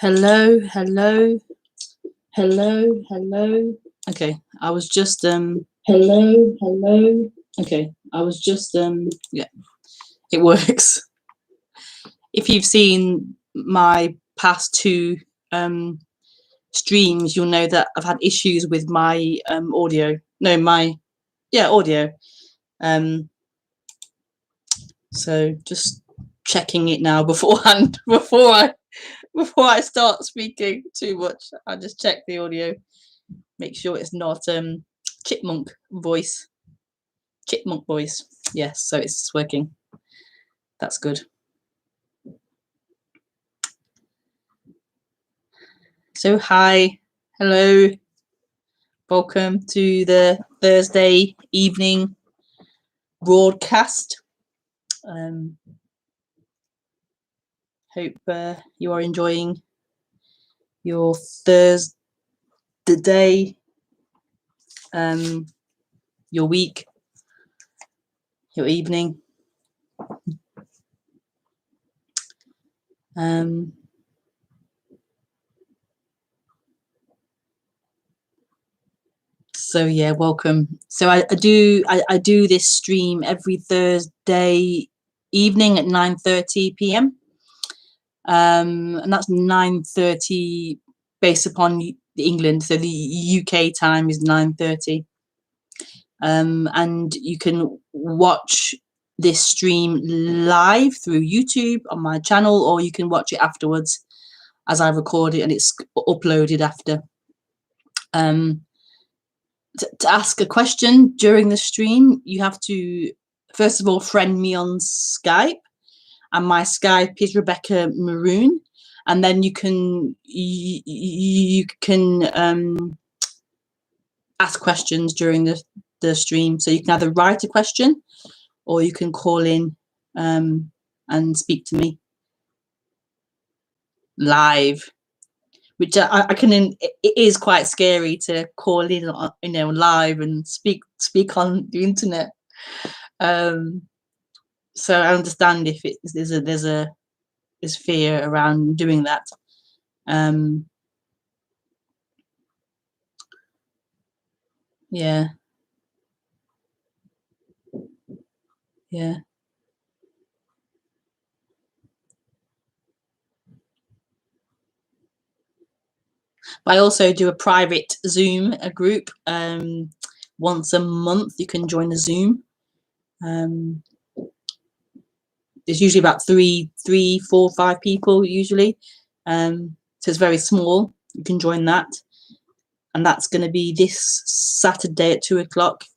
Hello, hello, hello, hello. Okay, I was just hello, hello. Okay, I was just yeah, it works. If you've seen my past two streams, you'll know that I've had issues with my audio. No, my audio. So just checking it now beforehand before I start speaking too much. I just check the audio, make sure it's not chipmunk voice. Yes, so it's working. That's good. So hi, hello, welcome to the Thursday evening broadcast. Hope you are enjoying your Thursday, your week, your evening. So yeah, welcome. So I do this stream every Thursday evening at 9:30 p.m. And that's 9:30 based upon England. So the UK time is 9:30. And you can watch this stream live through YouTube on my channel, or you can watch it afterwards as I record it and it's uploaded after. To ask a question during the stream, you have to first of all friend me on Skype, and my Skype is Rebekah Maroon, and then you can ask questions during the stream. So you can either write a question or you can call in and speak to me live, which I can. It is quite scary to call in, live and speak on the internet. So I understand if there's fear around doing that. Yeah. But I also do a private Zoom group once a month. You can join a Zoom. There's usually about three, 4, 5 people usually. So it's very small. You can join that. And that's going to be this Saturday at 2:00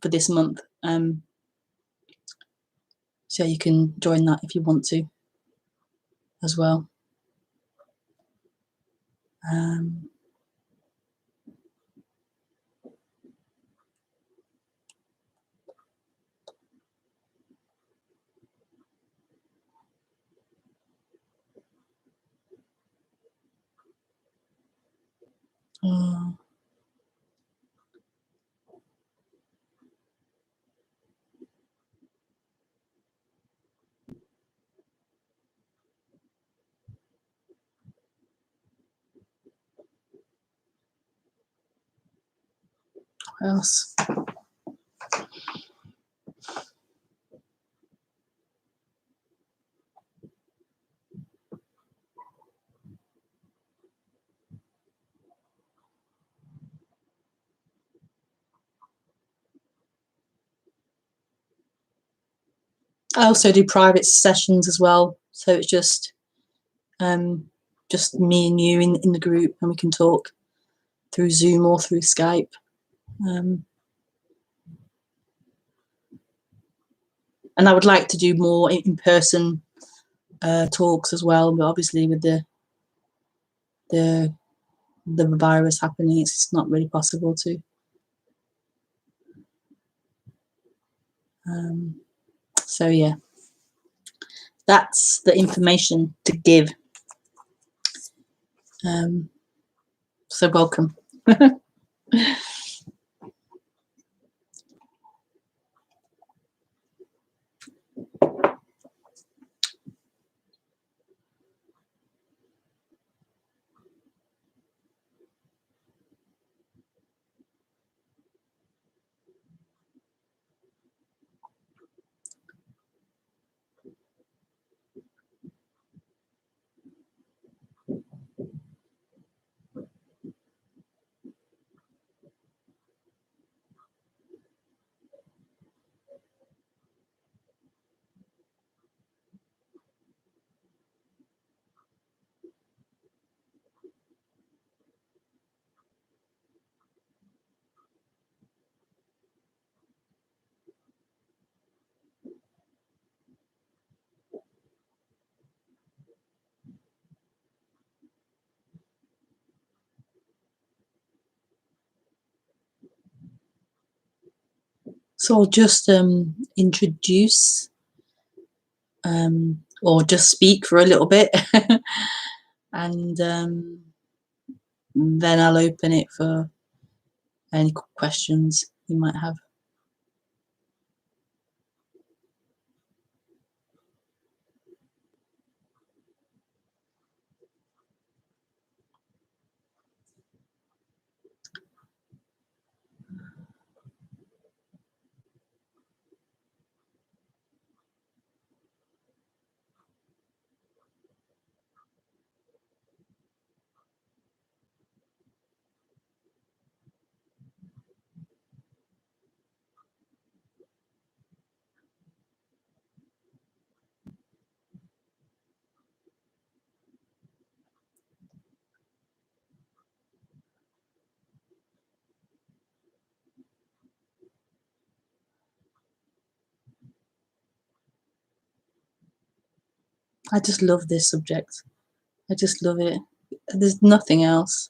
for this month. So you can join that if you want to as well. What else? I also do private sessions as well. So it's just me and you in the group, and we can talk through Zoom or through Skype. And I would like to do more in-person talks as well, but obviously with the virus happening, it's not really possible to. So yeah, that's the information to give. So welcome. So I'll just introduce or just speak for a little bit and then I'll open it for any questions you might have. I just love this subject. I just love it. There's nothing else.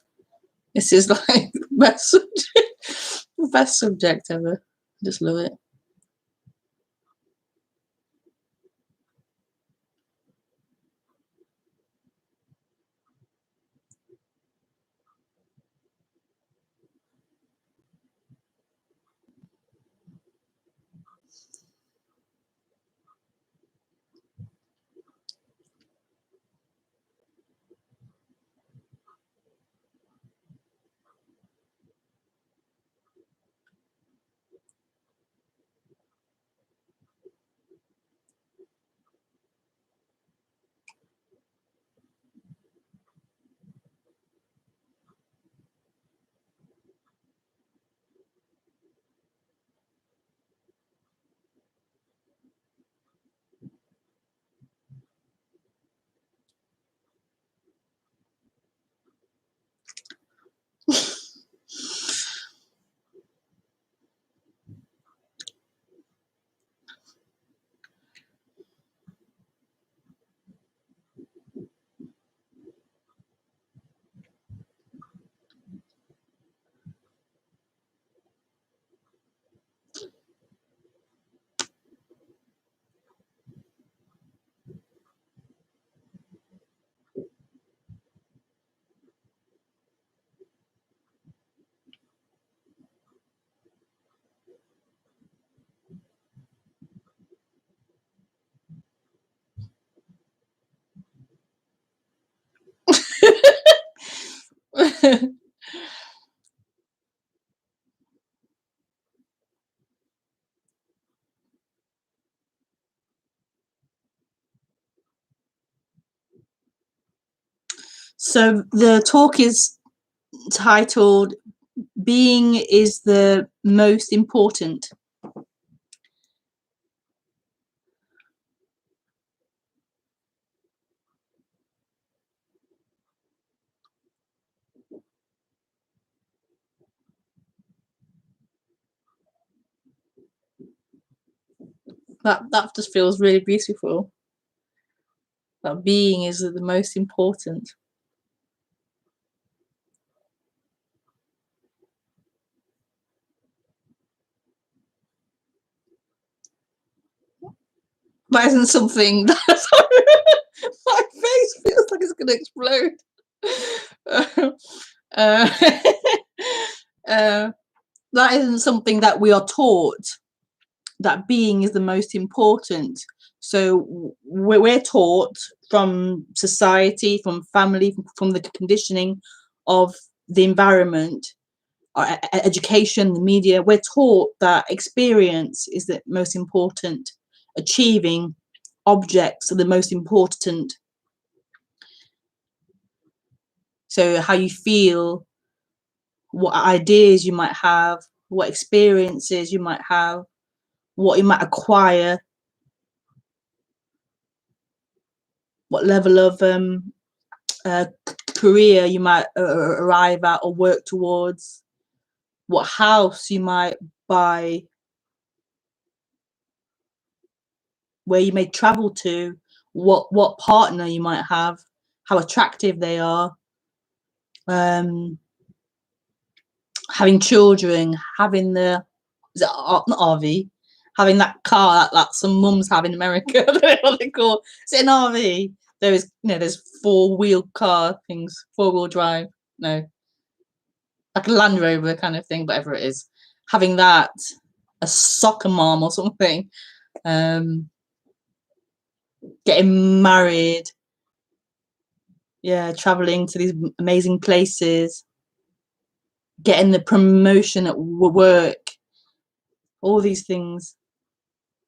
This is like the best subject, the best subject ever. I just love it. So the talk is titled "Being is the Most Important." That just feels really beautiful. That being is the most important. That isn't something that my face feels like it's going to explode. That isn't something that we are taught. That being is the most important. So we're taught from society, from family, from the conditioning of the environment, our education, the media. We're taught that experience is the most important. Achieving objects are the most important. So how you feel, what ideas you might have, what experiences you might have, what you might acquire, what level of career you might arrive at or work towards, what house you might buy, where you may travel to, what partner you might have, how attractive they are, having children, having the is it not RV? Having that car that some mums have in America. I don't know what they call. Is it an RV? There is, there's 4-wheel car things, 4-wheel drive. No, like a Land Rover kind of thing, whatever it is. Having that, a soccer mom or something, getting married, yeah, traveling to these amazing places, getting the promotion at work, all these things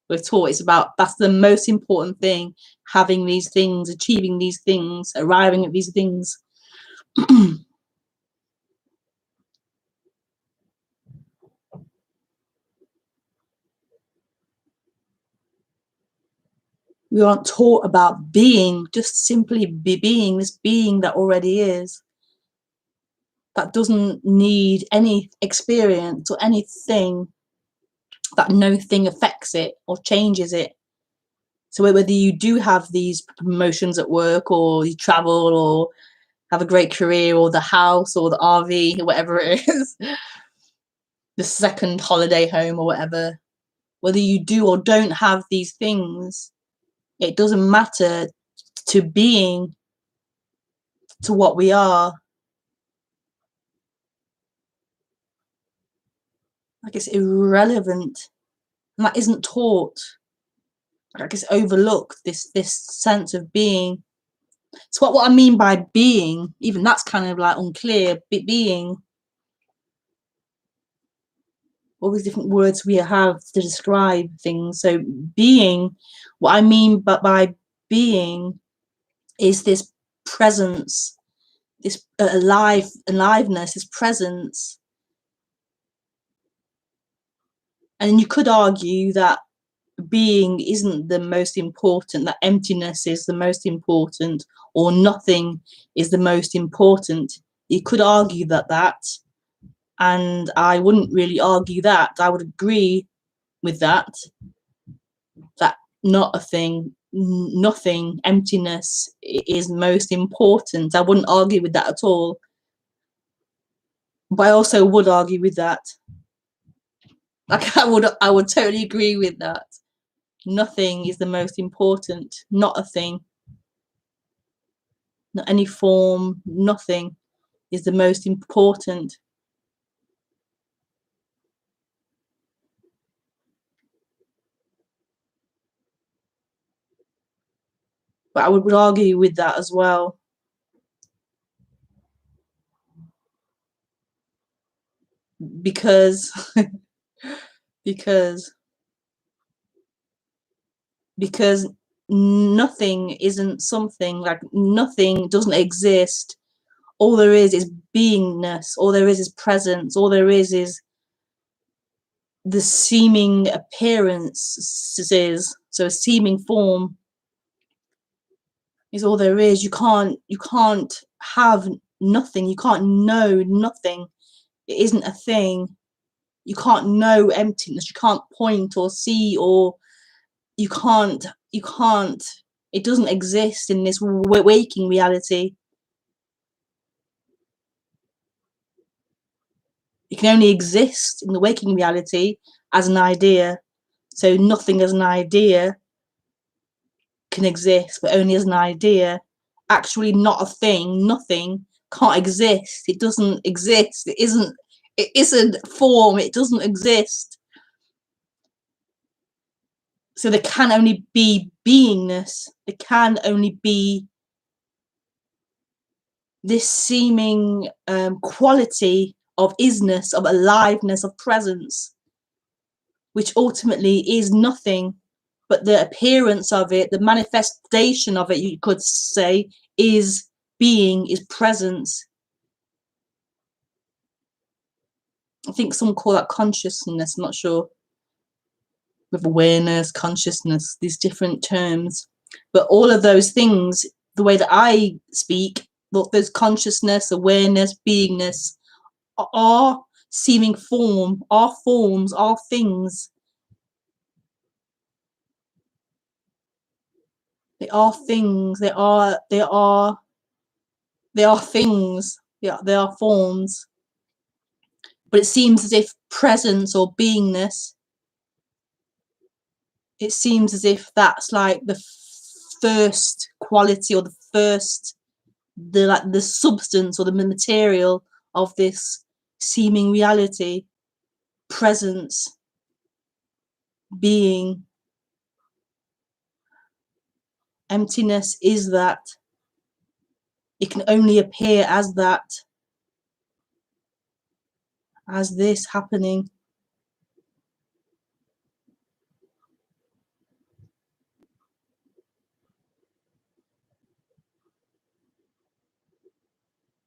we're taught. It's about, that's the most important thing, having these things, achieving these things, arriving at these things. We aren't taught about being, just simply being, this being that already is, that doesn't need any experience or anything, that no thing affects it or changes it. So whether you do have these promotions at work, or you travel, or have a great career, or the house, or the RV, or whatever it is, the second holiday home or whatever, whether you do or don't have these things, it doesn't matter to being, to what we are. Like, it's irrelevant, and that isn't taught. Like, it's overlooked, this sense of being. So what I mean by being, even that's kind of like unclear. Being, all these different words we have to describe things. So being, what I mean by being is this presence, this aliveness, this presence. And you could argue that being isn't the most important, that emptiness is the most important, or nothing is the most important. You could argue that, and I wouldn't really argue that. I would agree with that not a thing, nothing, emptiness is most important. I wouldn't argue with that at all. But I also would argue with that. Like, I would totally agree with that. Nothing is the most important, not a thing, not any form, nothing is the most important. But I would argue with that as well. Because because nothing isn't something. Like, nothing doesn't exist. All there is beingness. All there is presence. All there is the seeming appearances. So a seeming form is all there is. You can't have nothing. You can't know nothing. It isn't a thing. You can't know emptiness. You can't point or see, or you can't, it doesn't exist in this waking reality. It can only exist in the waking reality as an idea. So nothing as an idea can exist, but only as an idea. Actually not a thing, nothing can't exist. It doesn't exist. It isn't form. It doesn't exist. So there can only be beingness. There can only be this seeming quality of isness, of aliveness, of presence, which ultimately is nothing, but the appearance of it, the manifestation of it, you could say, is being, is presence. I think some call that consciousness, I'm not sure, with awareness, consciousness, these different terms. But all of those things, the way that I speak, those consciousness, awareness, beingness, are seeming form, are forms, are things. They are things. They are things. Yeah, they are forms. But it seems as if presence or beingness, it seems as if that's like the first quality, or the first, the substance or the material of this seeming reality. Presence, being. Emptiness is that. It can only appear as that, as this happening.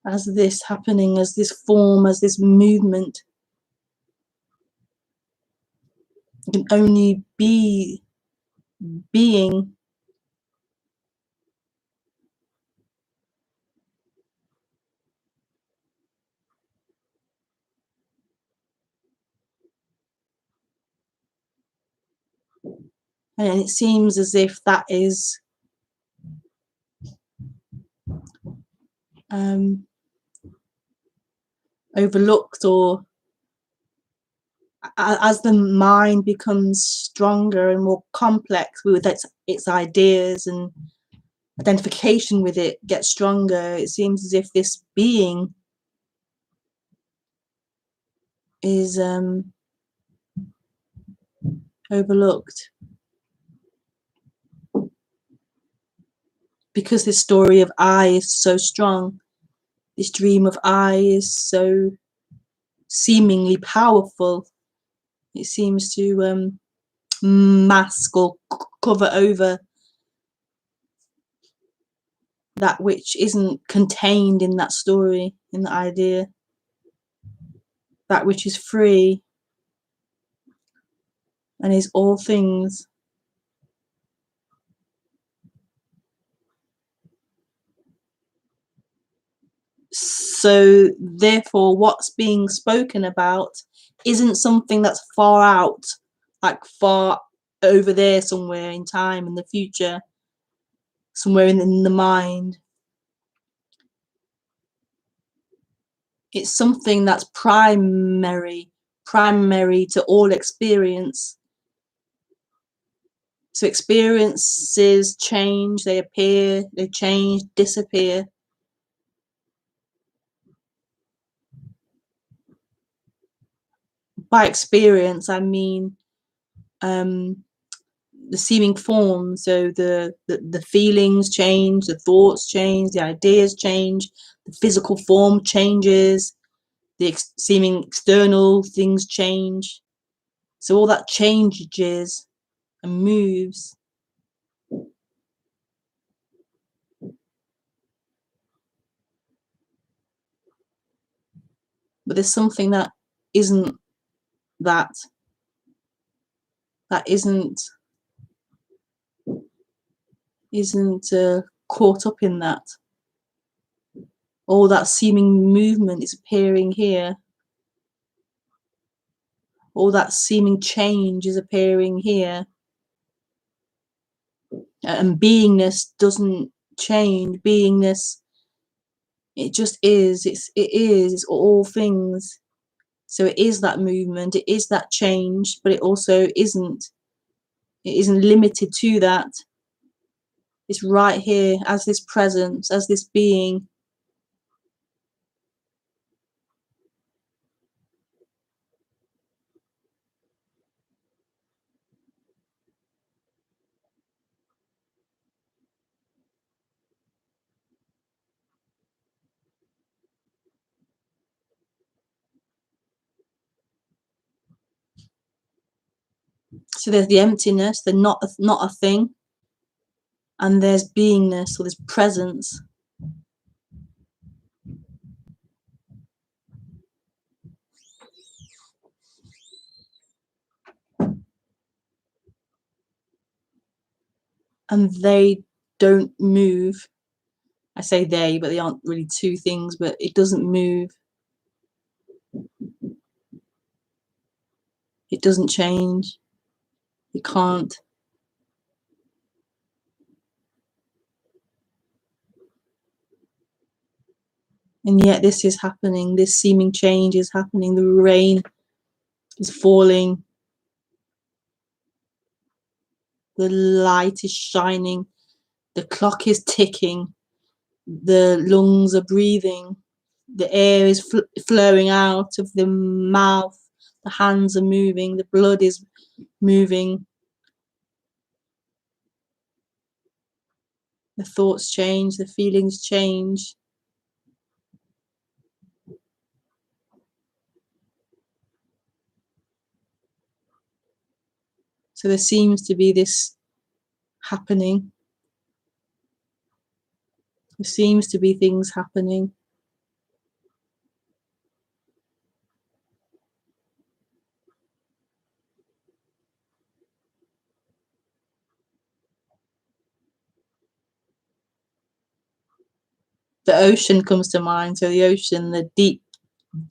As this happening, as this form, as this movement. It can only be being. And it seems as if that is overlooked, or as the mind becomes stronger and more complex with its ideas, and identification with it gets stronger, it seems as if this being is overlooked, because this story of I is so strong. This dream of I is so seemingly powerful. It seems to mask or cover over that which isn't contained in that story, in the idea, that which is free and is all things. So therefore what's being spoken about isn't something that's far out, like far over there somewhere in time, in the future, somewhere in the mind. It's something that's primary to all experience. So experiences change, they appear, they change, disappear. By experience, I mean the seeming form. So the feelings change, the thoughts change, the ideas change, the physical form changes, the seeming external things change. So all that changes and moves. But there's something that isn't that. That isn't caught up in that. All that seeming movement is appearing here. All that seeming change is appearing here. And beingness doesn't change. Beingness, it just is. It's all things. So it is that movement, it is that change, but it also isn't. It isn't limited to that. It's right here as this presence, as this being. So there's the emptiness, the not a thing, and there's beingness, or this presence. And they don't move. I say they, but they aren't really two things, but it doesn't move. It doesn't change. It can't. And yet this is happening. This seeming change is happening. The rain is falling. The light is shining. The clock is ticking. The lungs are breathing. The air is flowing out of the mouth. The hands are moving. The blood is moving. The thoughts change. The feelings change. So there seems to be this happening. There seems to be things happening. The ocean comes to mind. So the ocean, the deep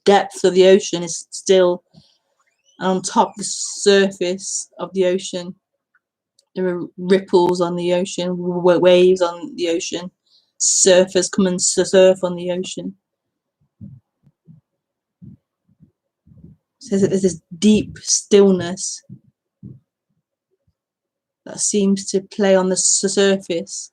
depth of the ocean is still, and on top of the surface of the ocean, there are ripples on the ocean, waves on the ocean, surfers come and surf on the ocean. So there's this deep stillness that seems to play on the surface.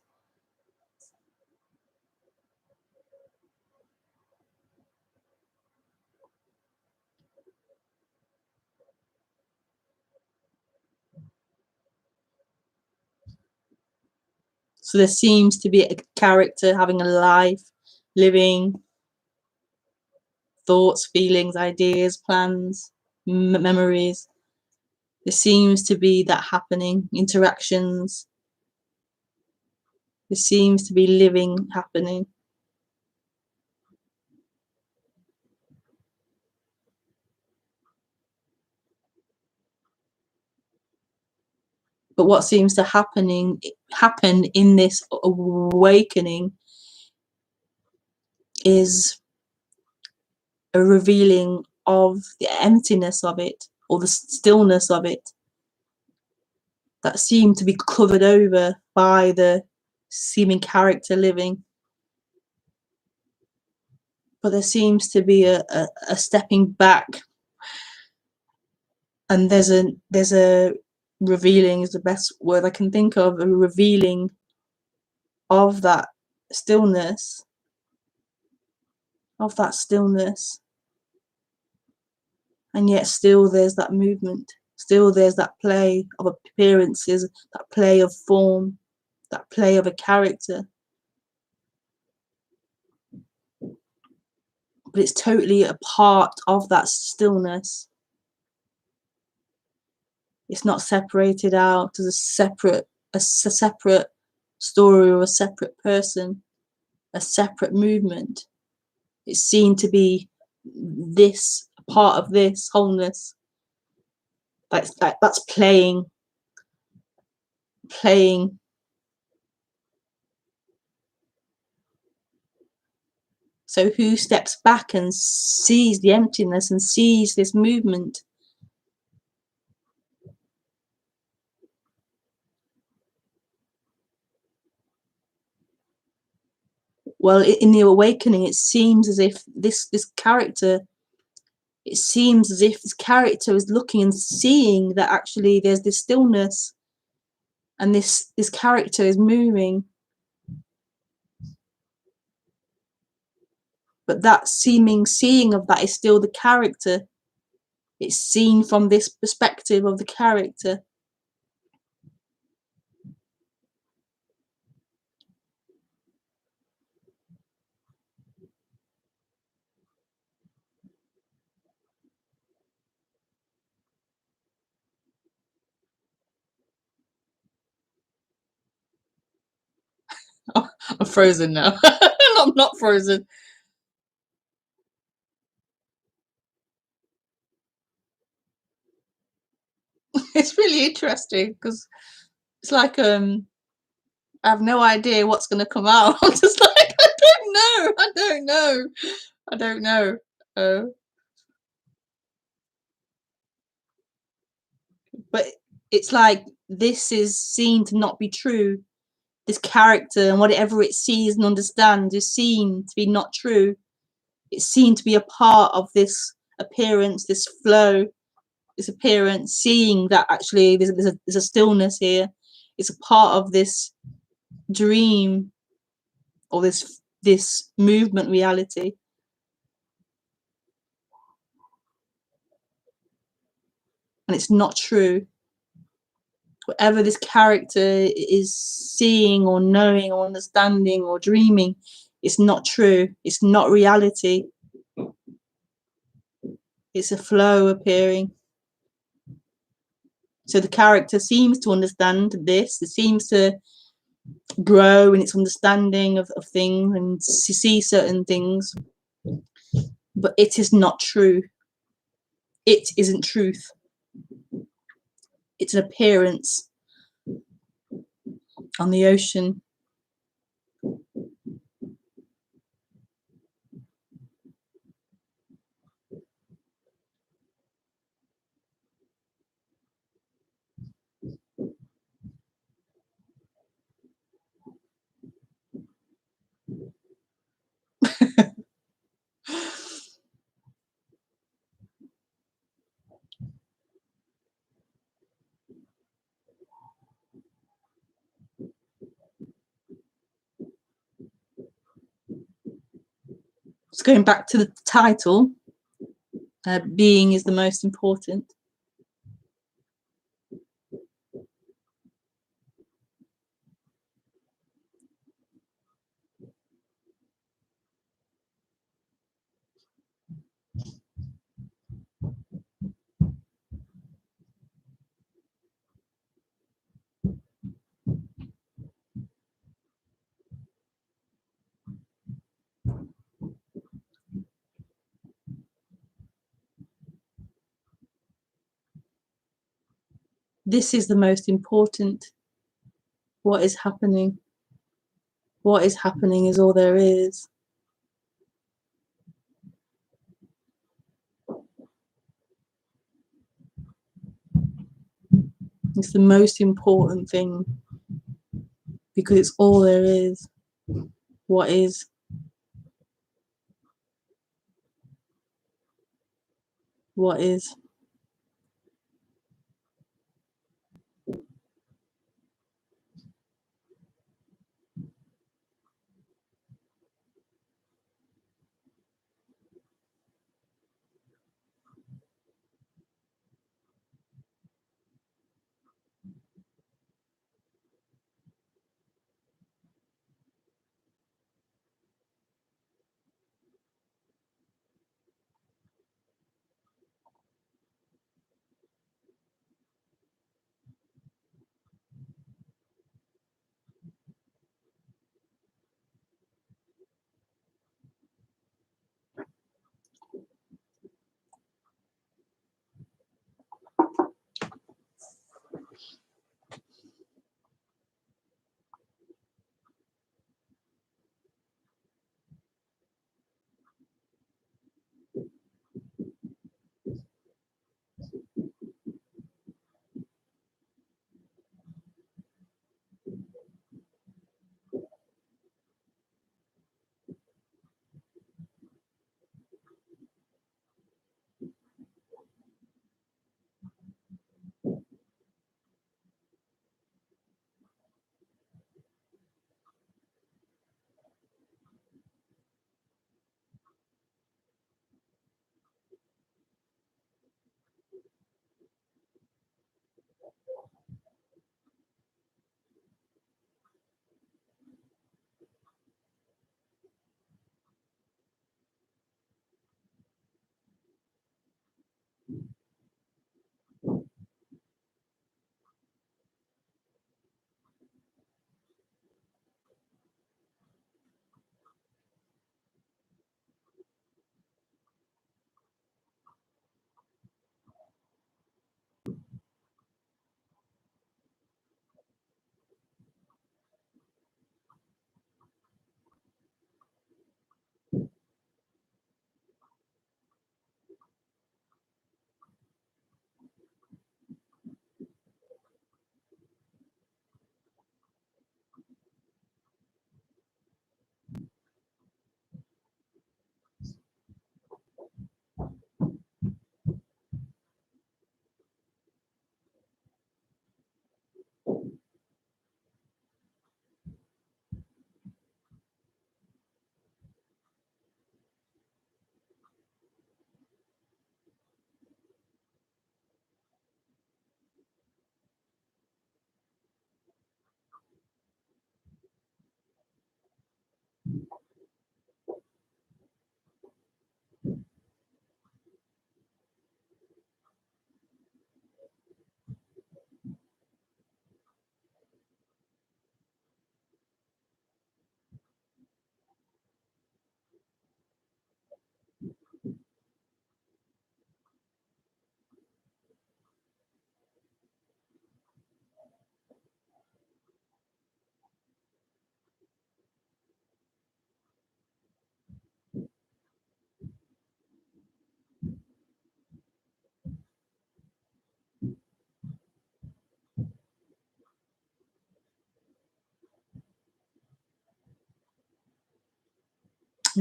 So there seems to be a character having a life, living, thoughts, feelings, ideas, plans, memories. There seems to be that happening, interactions. There seems to be living happening. But what seems to happen in this awakening is a revealing of the emptiness of it, or the stillness of it, that seemed to be covered over by the seeming character living. But there seems to be a stepping back, and there's a revealing is the best word I can think of, a revealing of that stillness, and yet still there's that movement, still there's that play of appearances, that play of form, that play of a character. But it's totally a part of that stillness. It's not separated out as a separate story or a separate person, a separate movement. It's seen to be this part of this wholeness. That's playing. So who steps back and sees the emptiness and sees this movement? Well, in the awakening, it seems as if this character, is looking and seeing that actually there's this stillness, and this character is moving. But that seeming seeing of that is still the character. It's seen from this perspective of the character. Oh, I'm frozen now. I'm not frozen. It's really interesting because it's like I have no idea what's going to come out. I'm just like, I don't know. But it's like this is seen to not be true. This character and whatever it sees and understands is seen to be not true. It's seen to be a part of this appearance, this flow, this appearance, seeing that actually there's a stillness here. It's a part of this dream, or this movement reality. And it's not true. Whatever this character is seeing or knowing or understanding or dreaming, it's not true. It's not reality. It's a flow appearing. So the character seems to understand this. It seems to grow in its understanding of things and see certain things. But it is not true. It isn't truth. It's an appearance on the ocean. So going back to the title, being is the most important. This is the most important. What is happening? What is happening is all there is. It's the most important thing because it's all there is. What is? What is?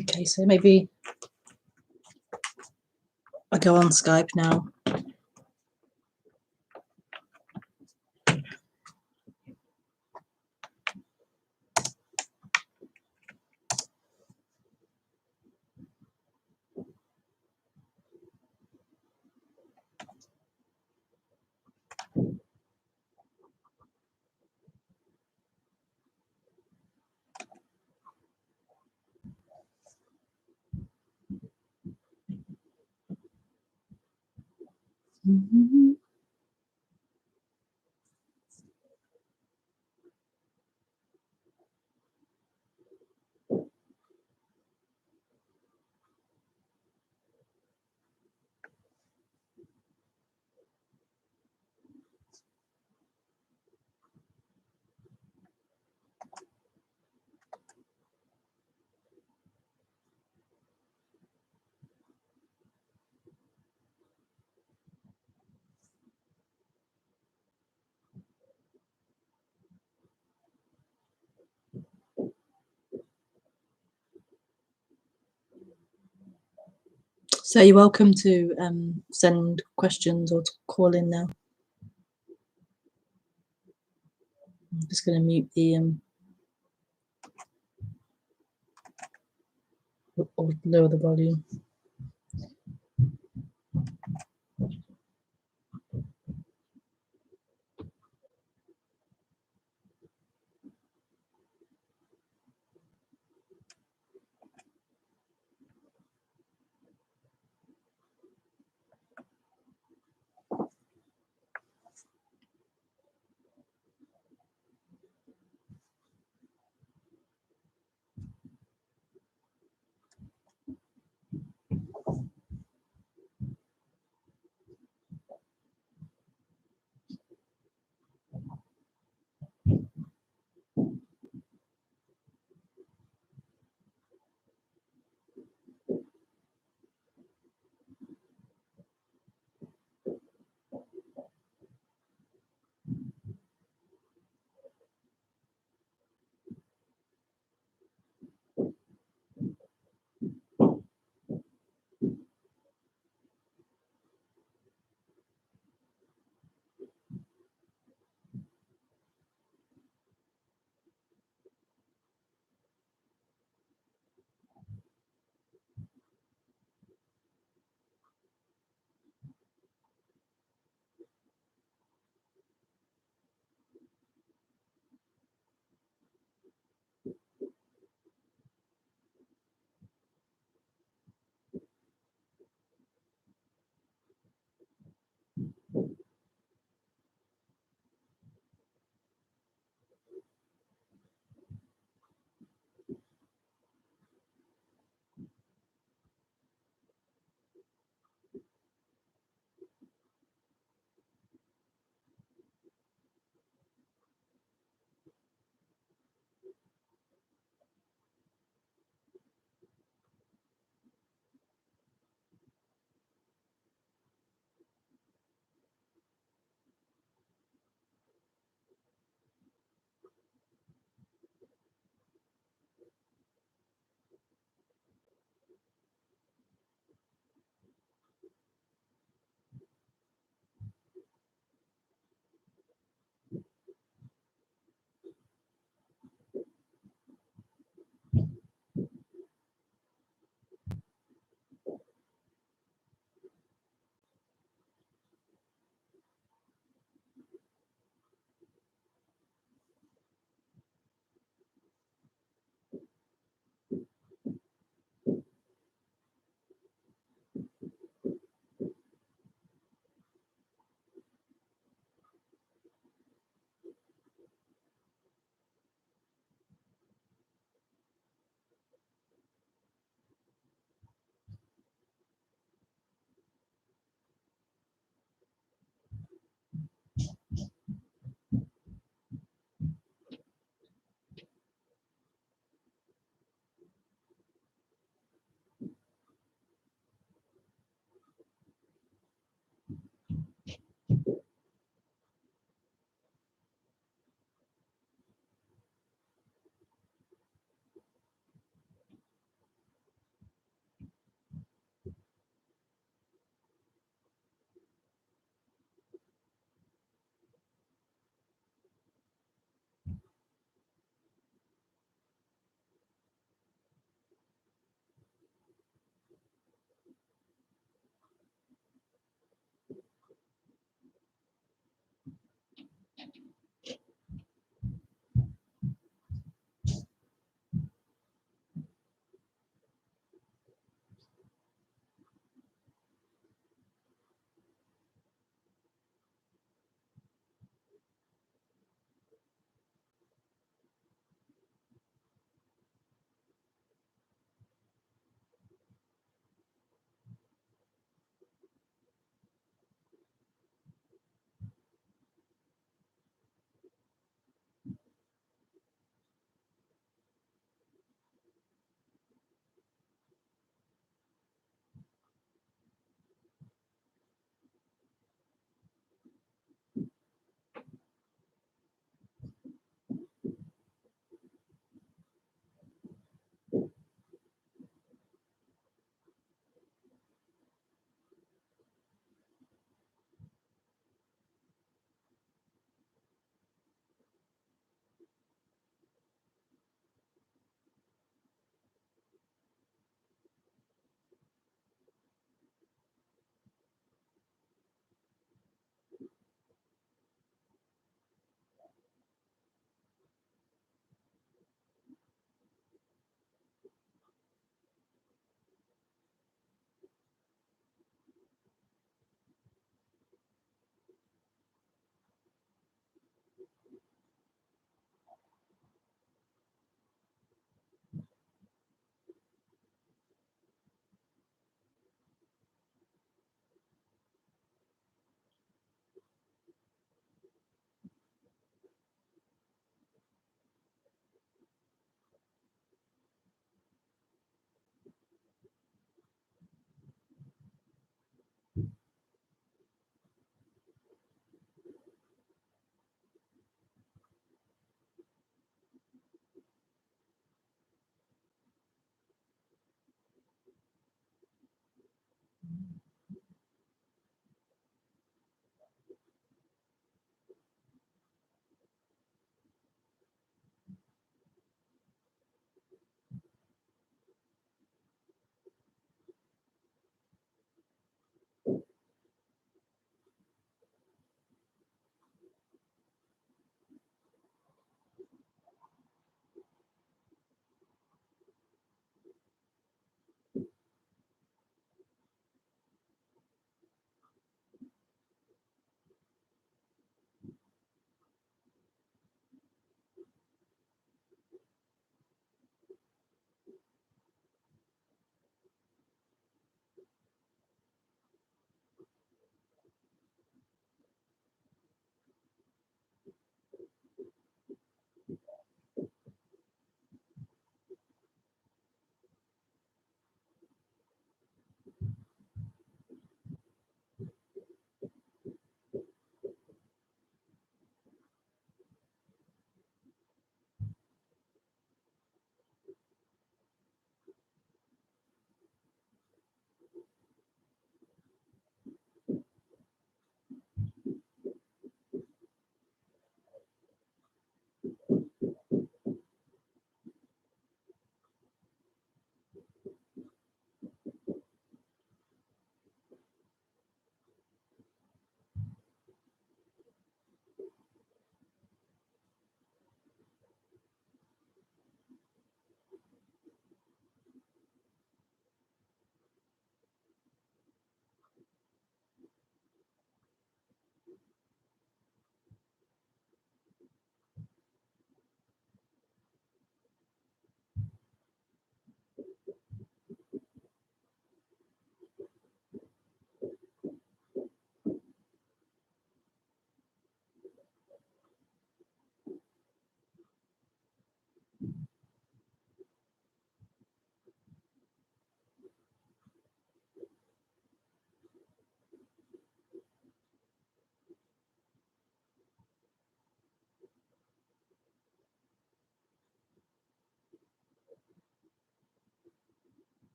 Okay, so maybe I go on Skype now. Mm-hmm. So you're welcome to send questions or to call in now. I'm just going to mute the or lower the volume.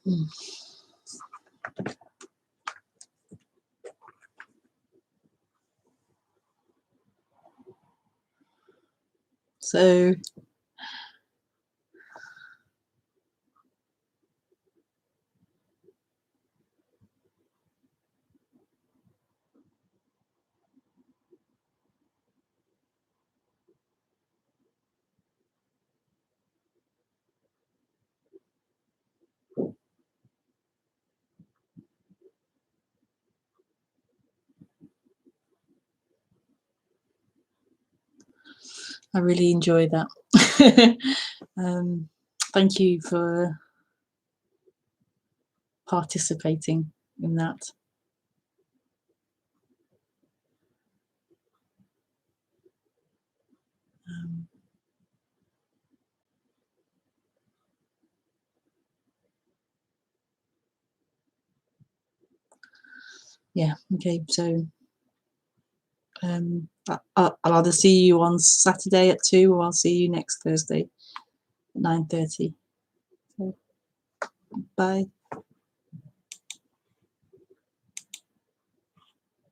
Mm. So I really enjoy that. Thank you for participating in that. Yeah, okay, so I'll either see you on Saturday at 2, or I'll see you next Thursday at 9:30. So, bye.